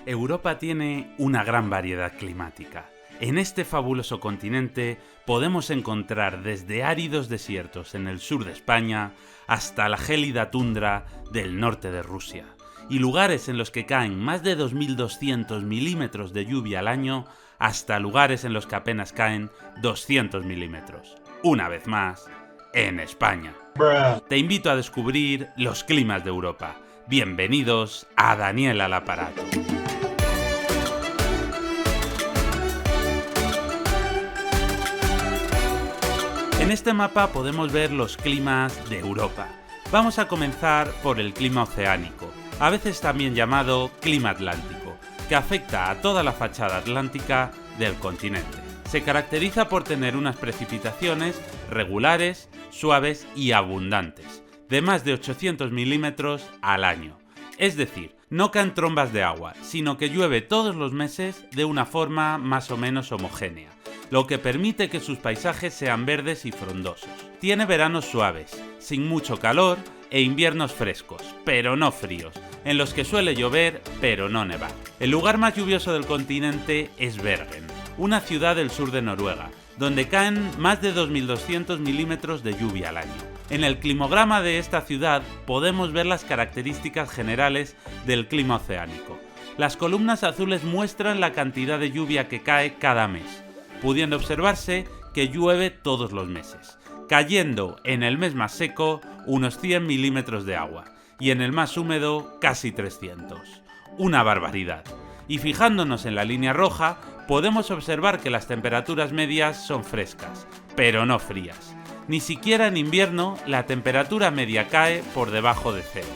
Europa tiene una gran variedad climática. En este fabuloso continente podemos encontrar desde áridos desiertos en el sur de España hasta la gélida tundra del norte de Rusia, y lugares en los que caen más de 2.200 milímetros de lluvia al año hasta lugares en los que apenas caen 200 milímetros. Una vez más, en España. Te invito a descubrir los climas de Europa. Bienvenidos a Daniel al Aparato. En este mapa podemos ver los climas de Europa. Vamos a comenzar por el clima oceánico, a veces también llamado clima atlántico, que afecta a toda la fachada atlántica del continente. Se caracteriza por tener unas precipitaciones regulares, suaves y abundantes, de más de 800 milímetros al año. Es decir, no caen trombas de agua, sino que llueve todos los meses de una forma más o menos homogénea, lo que permite que sus paisajes sean verdes y frondosos. Tiene veranos suaves, sin mucho calor, e inviernos frescos, pero no fríos, en los que suele llover, pero no nevar. El lugar más lluvioso del continente es Bergen, una ciudad del sur de Noruega, donde caen más de 2.200 milímetros de lluvia al año. En el climograma de esta ciudad podemos ver las características generales del clima oceánico. Las columnas azules muestran la cantidad de lluvia que cae cada mes, pudiendo observarse que llueve todos los meses, cayendo en el mes más seco unos 100 milímetros de agua y en el más húmedo casi 300. Una barbaridad. Y fijándonos en la línea roja, podemos observar que las temperaturas medias son frescas, pero no frías. Ni siquiera en invierno la temperatura media cae por debajo de cero,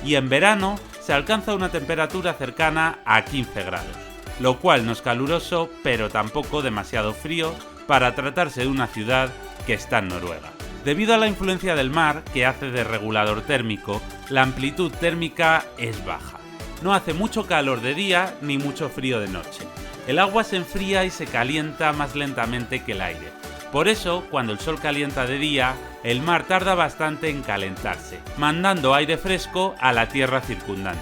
y en verano se alcanza una temperatura cercana a 15 grados, lo cual no es caluroso, pero tampoco demasiado frío para tratarse de una ciudad que está en Noruega. Debido a la influencia del mar, que hace de regulador térmico, la amplitud térmica es baja. No hace mucho calor de día ni mucho frío de noche. El agua se enfría y se calienta más lentamente que el aire. Por eso, cuando el sol calienta de día, el mar tarda bastante en calentarse, mandando aire fresco a la tierra circundante.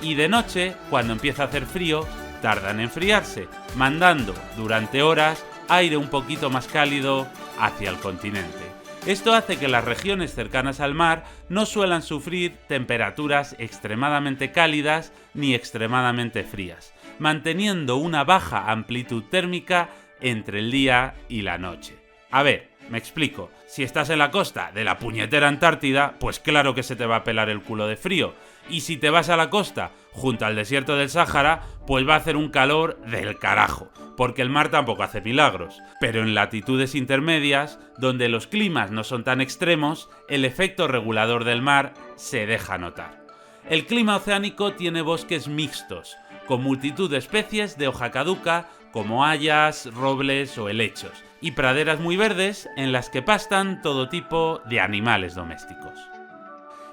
Y de noche, cuando empieza a hacer frío, tarda en enfriarse, mandando, durante horas, aire un poquito más cálido hacia el continente. Esto hace que las regiones cercanas al mar no suelan sufrir temperaturas extremadamente cálidas ni extremadamente frías, manteniendo una baja amplitud térmica entre el día y la noche. A ver, me explico. Si estás en la costa de la puñetera Antártida, pues claro que se te va a pelar el culo de frío. Y si te vas a la costa, junto al desierto del Sáhara, pues va a hacer un calor del carajo, porque el mar tampoco hace milagros. Pero en latitudes intermedias, donde los climas no son tan extremos, el efecto regulador del mar se deja notar. El clima oceánico tiene bosques mixtos, con multitud de especies de hoja caduca, como hayas, robles o helechos, y praderas muy verdes en las que pastan todo tipo de animales domésticos.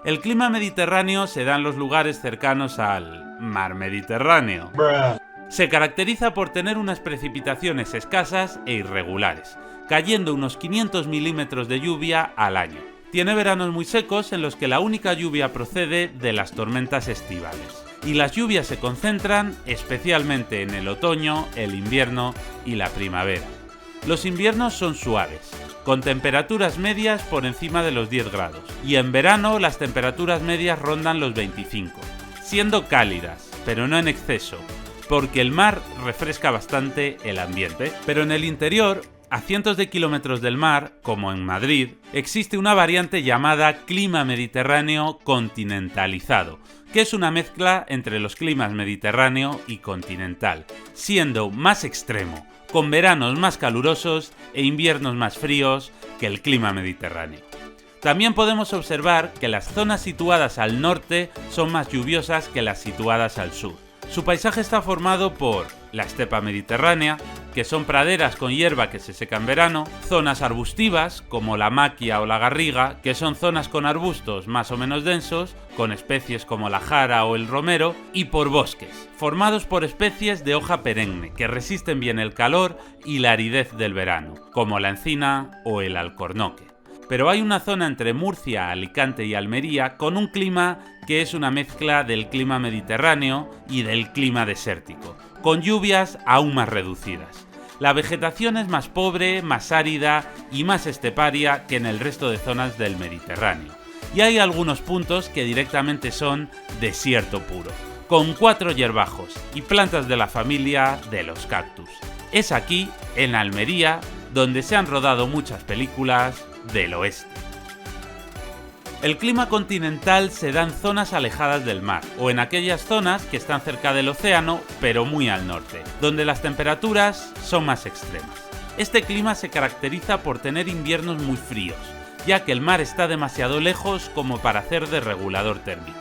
El clima mediterráneo se da en los lugares cercanos al mar Mediterráneo. Se caracteriza por tener unas precipitaciones escasas e irregulares, cayendo unos 500 milímetros de lluvia al año. Tiene veranos muy secos en los que la única lluvia procede de las tormentas estivales, y las lluvias se concentran especialmente en el otoño, el invierno y la primavera. Los inviernos son suaves, con temperaturas medias por encima de los 10 grados, y en verano las temperaturas medias rondan los 25, siendo cálidas, pero no en exceso, porque el mar refresca bastante el ambiente. Pero en el interior, a cientos de kilómetros del mar, como en Madrid, existe una variante llamada clima mediterráneo continentalizado, que es una mezcla entre los climas mediterráneo y continental, siendo más extremo, con veranos más calurosos e inviernos más fríos que el clima mediterráneo. También podemos observar que las zonas situadas al norte son más lluviosas que las situadas al sur. Su paisaje está formado por la estepa mediterránea, que son praderas con hierba que se seca en verano, zonas arbustivas como la maquia o la garriga, que son zonas con arbustos más o menos densos, con especies como la jara o el romero, y por bosques, formados por especies de hoja perenne, que resisten bien el calor y la aridez del verano, como la encina o el alcornoque. pero hay una zona entre Murcia, Alicante y Almería con un clima que es una mezcla del clima mediterráneo y del clima desértico, con lluvias aún más reducidas. La vegetación es más pobre, más árida y más esteparia que en el resto de zonas del Mediterráneo. Y hay algunos puntos que directamente son desierto puro, con 4 hierbajos y plantas de la familia de los cactus. Es aquí, en Almería, donde se han rodado muchas películas del oeste. El clima continental se da en zonas alejadas del mar, o en aquellas zonas que están cerca del océano, pero muy al norte, donde las temperaturas son más extremas. Este clima se caracteriza por tener inviernos muy fríos, ya que el mar está demasiado lejos como para hacer de regulador térmico.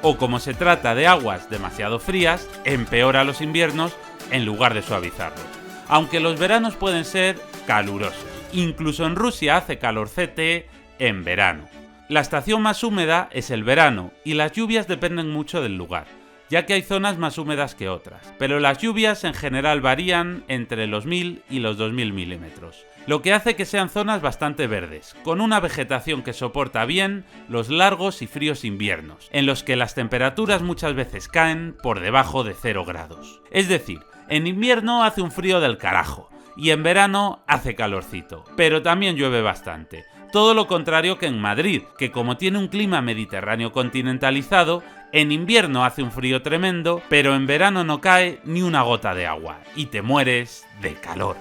O como se trata de aguas demasiado frías, empeora los inviernos en lugar de suavizarlos. Aunque los veranos pueden ser calurosos. Incluso en Rusia hace calorcete en verano. La estación más húmeda es el verano y las lluvias dependen mucho del lugar, ya que hay zonas más húmedas que otras, pero las lluvias en general varían entre los 1000 y los 2000 milímetros, lo que hace que sean zonas bastante verdes, con una vegetación que soporta bien los largos y fríos inviernos, en los que las temperaturas muchas veces caen por debajo de 0 grados. Es decir, en invierno hace un frío del carajo, y en verano hace calorcito, pero también llueve bastante. Todo lo contrario que en Madrid, que como tiene un clima mediterráneo continentalizado, en invierno hace un frío tremendo, pero en verano no cae ni una gota de agua, y te mueres de calor.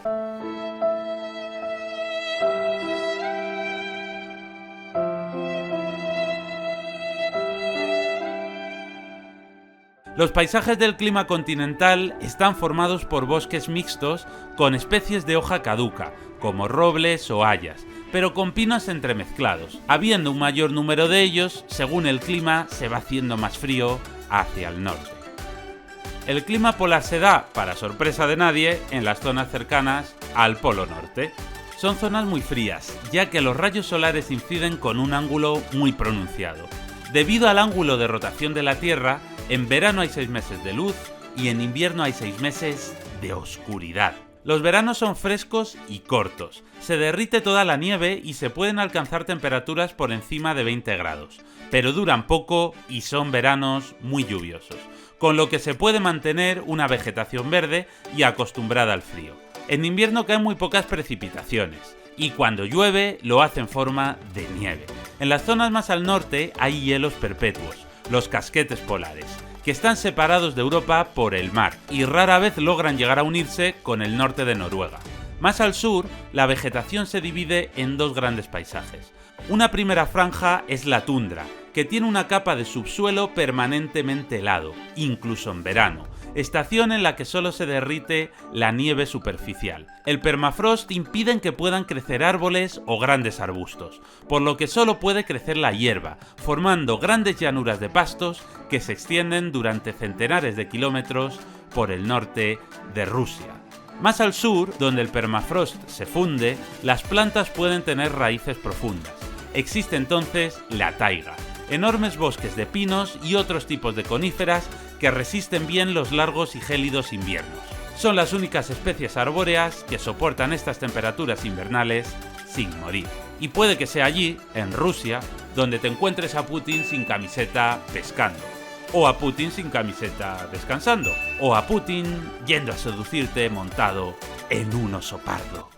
Los paisajes del clima continental están formados por bosques mixtos con especies de hoja caduca, como robles o hayas, pero con pinos entremezclados. Habiendo un mayor número de ellos, según el clima se va haciendo más frío hacia el norte. El clima polar se da, para sorpresa de nadie, en las zonas cercanas al Polo Norte. Son zonas muy frías, ya que los rayos solares inciden con un ángulo muy pronunciado. Debido al ángulo de rotación de la Tierra, en verano hay 6 meses de luz y en invierno hay 6 meses de oscuridad. Los veranos son frescos y cortos, se derrite toda la nieve y se pueden alcanzar temperaturas por encima de 20 grados, pero duran poco y son veranos muy lluviosos, con lo que se puede mantener una vegetación verde y acostumbrada al frío. En invierno caen muy pocas precipitaciones, y cuando llueve lo hace en forma de nieve. En las zonas más al norte hay hielos perpetuos, los casquetes polares, que están separados de Europa por el mar y rara vez logran llegar a unirse con el norte de Noruega. Más al sur, la vegetación se divide en 2 grandes paisajes. Una primera franja es la tundra, que tiene una capa de subsuelo permanentemente helado, incluso en verano, estación en la que solo se derrite la nieve superficial. El permafrost impide que puedan crecer árboles o grandes arbustos, por lo que solo puede crecer la hierba, formando grandes llanuras de pastos que se extienden durante centenares de kilómetros por el norte de Rusia. Más al sur, donde el permafrost se funde, las plantas pueden tener raíces profundas. Existe entonces la taiga, enormes bosques de pinos y otros tipos de coníferas que resisten bien los largos y gélidos inviernos. Son las únicas especies arbóreas que soportan estas temperaturas invernales sin morir. Y puede que sea allí, en Rusia, donde te encuentres a Putin sin camiseta pescando, o a Putin sin camiseta descansando, o a Putin yendo a seducirte montado en un oso pardo.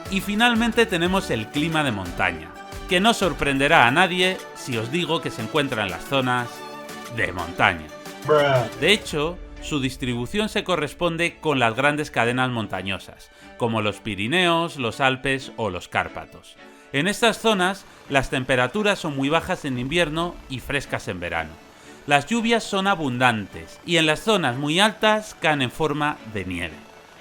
Y finalmente tenemos el clima de montaña, que no sorprenderá a nadie si os digo que se encuentra en las zonas de montaña. De hecho, su distribución se corresponde con las grandes cadenas montañosas, como los Pirineos, los Alpes o los Cárpatos. En estas zonas, las temperaturas son muy bajas en invierno y frescas en verano. Las lluvias son abundantes y en las zonas muy altas caen en forma de nieve.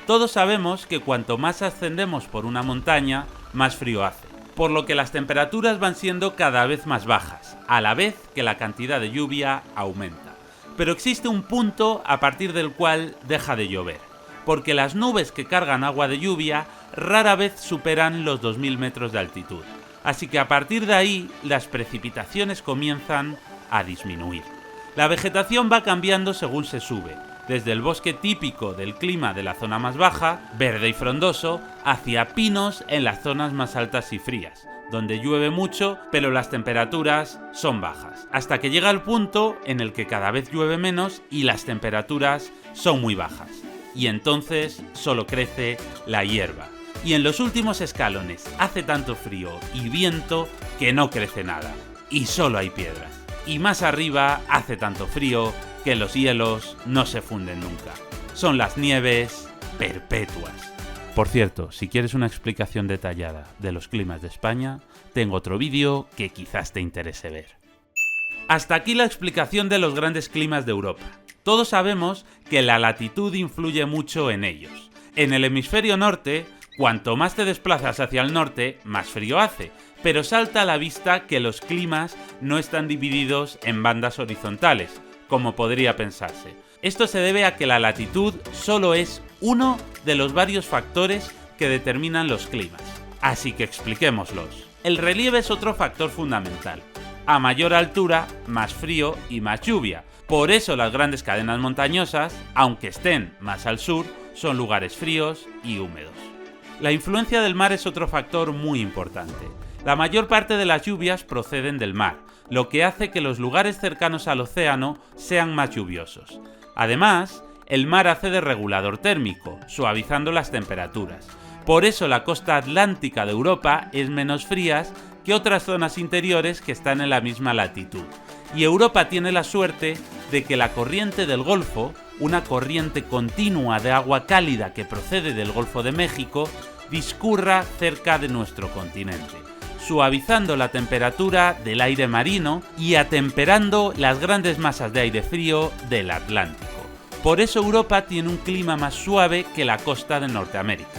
Todos sabemos que cuanto más ascendemos por una montaña, más frío hace, por lo que las temperaturas van siendo cada vez más bajas, a la vez que la cantidad de lluvia aumenta. Pero existe un punto a partir del cual deja de llover, porque las nubes que cargan agua de lluvia rara vez superan los 2000 metros de altitud, así que a partir de ahí las precipitaciones comienzan a disminuir. La vegetación va cambiando según se sube, desde el bosque típico del clima de la zona más baja, verde y frondoso, hacia pinos en las zonas más altas y frías, donde llueve mucho pero las temperaturas son bajas, hasta que llega el punto en el que cada vez llueve menos y las temperaturas son muy bajas, y entonces solo crece la hierba. Y en los últimos escalones hace tanto frío y viento que no crece nada, y solo hay piedras. Y más arriba hace tanto frío que los hielos no se funden nunca. Son las nieves perpetuas. Por cierto, si quieres una explicación detallada de los climas de España, tengo otro vídeo que quizás te interese ver. Hasta aquí la explicación de los grandes climas de Europa. Todos sabemos que la latitud influye mucho en ellos. En el hemisferio norte, cuanto más te desplazas hacia el norte, más frío hace, pero salta a la vista que los climas no están divididos en bandas horizontales, como podría pensarse. Esto se debe a que la latitud solo es uno de los varios factores que determinan los climas. Así que expliquémoslos. El relieve es otro factor fundamental. A mayor altura, más frío y más lluvia. Por eso las grandes cadenas montañosas, aunque estén más al sur, son lugares fríos y húmedos. La influencia del mar es otro factor muy importante. La mayor parte de las lluvias proceden del mar, lo que hace que los lugares cercanos al océano sean más lluviosos. Además, el mar hace de regulador térmico, suavizando las temperaturas. Por eso la costa atlántica de Europa es menos fría que otras zonas interiores que están en la misma latitud. Y Europa tiene la suerte de que la corriente del Golfo, una corriente continua de agua cálida que procede del Golfo de México, discurra cerca de nuestro continente, suavizando la temperatura del aire marino y atemperando las grandes masas de aire frío del Atlántico. Por eso Europa tiene un clima más suave que la costa de Norteamérica.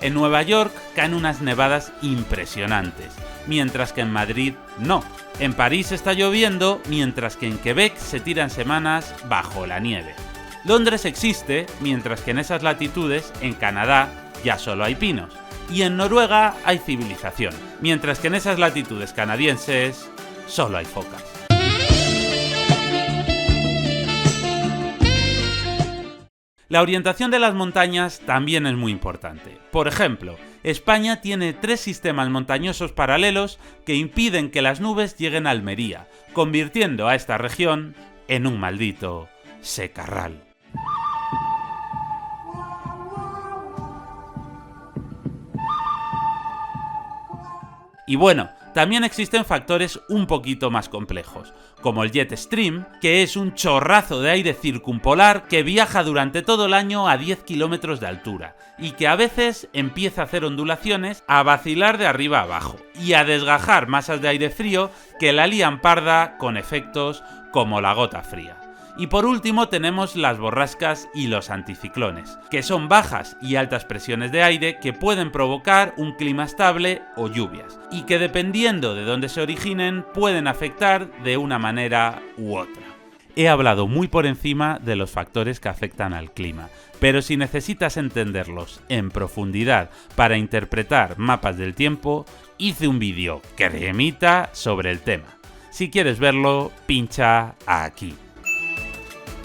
En Nueva York caen unas nevadas impresionantes, mientras que en Madrid no. En París está lloviendo, mientras que en Quebec se tiran semanas bajo la nieve. Londres existe, mientras que en esas latitudes, en Canadá, ya solo hay pinos. Y en Noruega hay civilización, mientras que en esas latitudes canadienses solo hay focas. La orientación de las montañas también es muy importante. Por ejemplo, España tiene 3 sistemas montañosos paralelos que impiden que las nubes lleguen a Almería, convirtiendo a esta región en un maldito secarral. Y bueno, también existen factores un poquito más complejos, como el jet stream, que es un chorrazo de aire circumpolar que viaja durante todo el año a 10 kilómetros de altura, y que a veces empieza a hacer ondulaciones, a vacilar de arriba a abajo, y a desgajar masas de aire frío que la lían parda con efectos como la gota fría. Y por último tenemos las borrascas y los anticiclones, que son bajas y altas presiones de aire que pueden provocar un clima estable o lluvias, y que dependiendo de dónde se originen pueden afectar de una manera u otra. He hablado muy por encima de los factores que afectan al clima, pero si necesitas entenderlos en profundidad para interpretar mapas del tiempo, hice un vídeo cremita sobre el tema. Si quieres verlo, pincha aquí.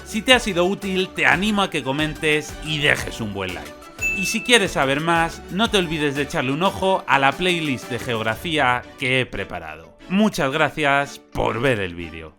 Si te ha sido útil, te animo a que comentes y dejes un buen like. Y si quieres saber más, no te olvides de echarle un ojo a la playlist de geografía que he preparado. Muchas gracias por ver el vídeo.